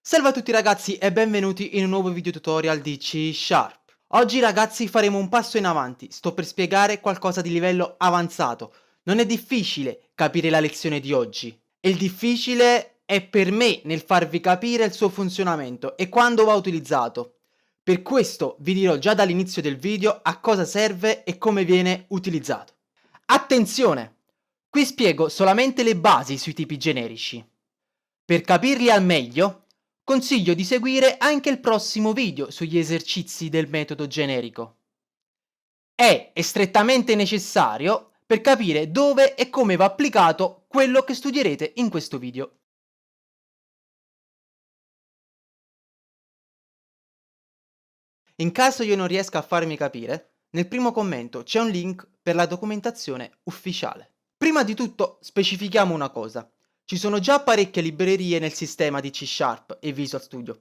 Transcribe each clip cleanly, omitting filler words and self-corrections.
Salve a tutti ragazzi e benvenuti in un nuovo video tutorial di C Sharp. Oggi ragazzi faremo un passo in avanti, sto per spiegare qualcosa di livello avanzato. Non è difficile capire la lezione di oggi, il difficile è per me nel farvi capire il suo funzionamento e quando va utilizzato. Per questo vi dirò già dall'inizio del video a cosa serve e come viene utilizzato. Attenzione! Qui spiego solamente le basi sui tipi generici. Per capirli al meglio, consiglio di seguire anche il prossimo video sugli esercizi del metodo generico. È strettamente necessario per capire dove e come va applicato quello che studierete in questo video. In caso io non riesca a farmi capire, nel primo commento c'è un link per la documentazione ufficiale. Prima di tutto specifichiamo una cosa. Ci sono già parecchie librerie nel sistema di C Sharp e Visual Studio.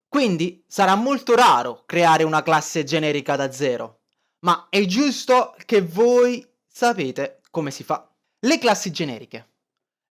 Quindi sarà molto raro creare una classe generica da zero, ma è giusto che voi sapete come si fa. Le classi generiche.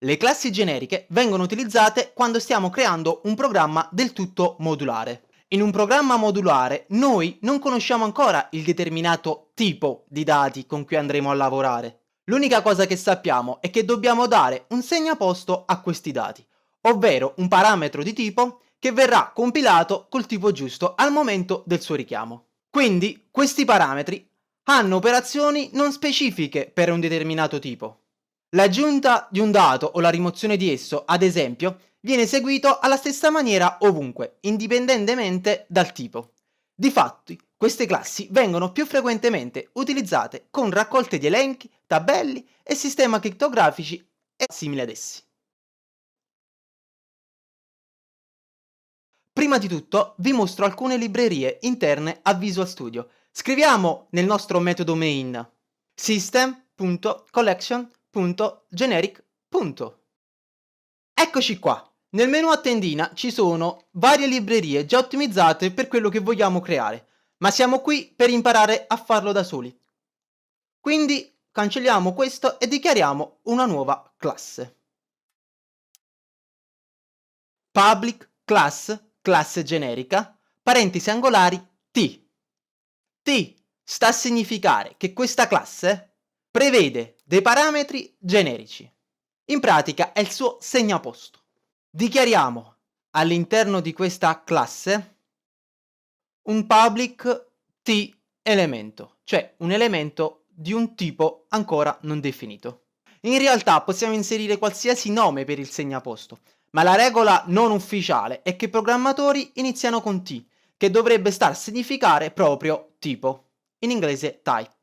Le classi generiche vengono utilizzate quando stiamo creando un programma del tutto modulare. In un programma modulare noi non conosciamo ancora il determinato tipo di dati con cui andremo a lavorare. L'unica cosa che sappiamo è che dobbiamo dare un segnaposto a questi dati, ovvero un parametro di tipo che verrà compilato col tipo giusto al momento del suo richiamo. Quindi questi parametri hanno operazioni non specifiche per un determinato tipo. L'aggiunta di un dato o la rimozione di esso, ad esempio, viene eseguito alla stessa maniera ovunque, indipendentemente dal tipo. Difatti, queste classi vengono più frequentemente utilizzate con raccolte di elenchi, tabelli e sistemi crittografici e simili ad essi. Prima di tutto vi mostro alcune librerie interne a Visual Studio. Scriviamo nel nostro metodo main system.collection.generic. Eccoci qua. Nel menu a tendina ci sono varie librerie già ottimizzate per quello che vogliamo creare, ma siamo qui per imparare a farlo da soli. Quindi cancelliamo questo e dichiariamo una nuova classe. Public class, classe generica, parentesi angolari T. T sta a significare che questa classe prevede dei parametri generici. In pratica è il suo segnaposto. Dichiariamo all'interno di questa classe un public T elemento, cioè un elemento di un tipo ancora non definito. In realtà possiamo inserire qualsiasi nome per il segnaposto, ma la regola non ufficiale è che i programmatori iniziano con T, che dovrebbe star a significare proprio tipo, in inglese type.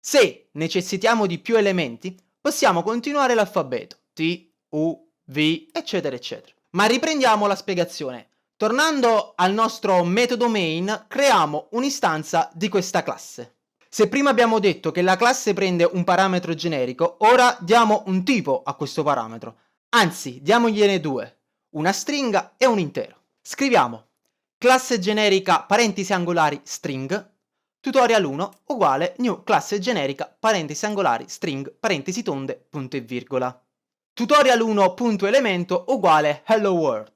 Se necessitiamo di più elementi, possiamo continuare l'alfabeto, T, U, V, eccetera eccetera. Ma riprendiamo la spiegazione. Tornando al nostro metodo main, creiamo un'istanza di questa classe. Se prima abbiamo detto che la classe prende un parametro generico, ora diamo un tipo a questo parametro. Anzi, diamogliene due, una stringa e un intero. Scriviamo classe generica parentesi angolari string, tutorial 1 uguale new classe generica parentesi angolari string parentesi tonde punto e virgola. Tutorial 1.elemento uguale hello world.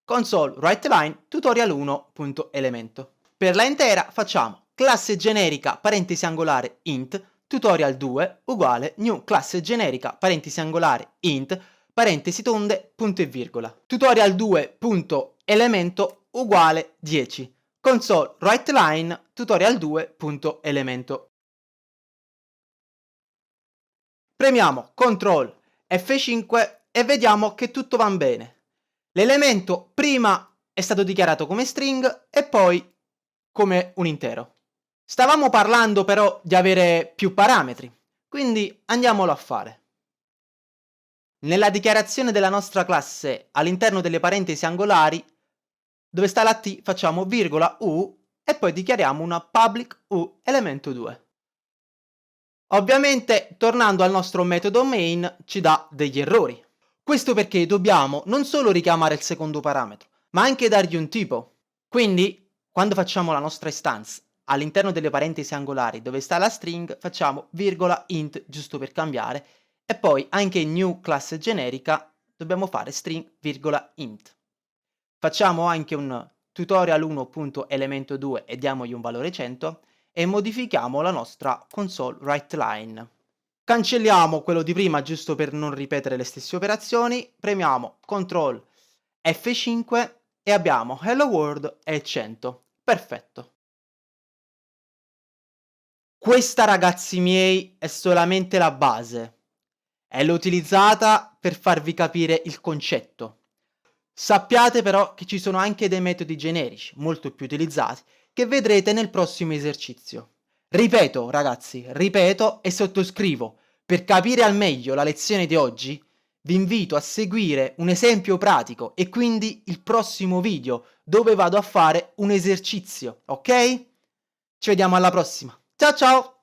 Console writeLine tutorial 1.elemento. Per la intera facciamo classe generica parentesi angolare int tutorial 2 uguale new classe generica parentesi angolare int parentesi tonde punto e virgola. Tutorial 2.elemento uguale 10. Console writeLine tutorial 2.elemento. Premiamo CTRL F5 e vediamo che tutto va bene. L'elemento prima è stato dichiarato come string e poi come un intero. Stavamo parlando però di avere più parametri, quindi andiamolo a fare. Nella dichiarazione della nostra classe all'interno delle parentesi angolari, dove sta la T facciamo virgola U e poi dichiariamo una public U elemento 2. Ovviamente, tornando al nostro metodo main, ci dà degli errori. Questo perché dobbiamo non solo richiamare il secondo parametro, ma anche dargli un tipo. Quindi, quando facciamo la nostra istanza, all'interno delle parentesi angolari dove sta la string, facciamo virgola int giusto per cambiare, e poi anche in new classe generica dobbiamo fare string virgola int. Facciamo anche un tutorial 1.elemento 2 e diamogli un valore 100 e modifichiamo la nostra console writeLine. Cancelliamo quello di prima giusto per non ripetere le stesse operazioni, premiamo CTRL F5 e abbiamo Hello World e 100. Perfetto. Questa, ragazzi miei, è solamente la base. È l'utilizzata per farvi capire il concetto. Sappiate però che ci sono anche dei metodi generici, molto più utilizzati, che vedrete nel prossimo esercizio. Ripeto, ragazzi, ripeto e sottoscrivo. Per capire al meglio la lezione di oggi, vi invito a seguire un esempio pratico e quindi il prossimo video dove vado a fare un esercizio, ok? Ci vediamo alla prossima. Ciao ciao!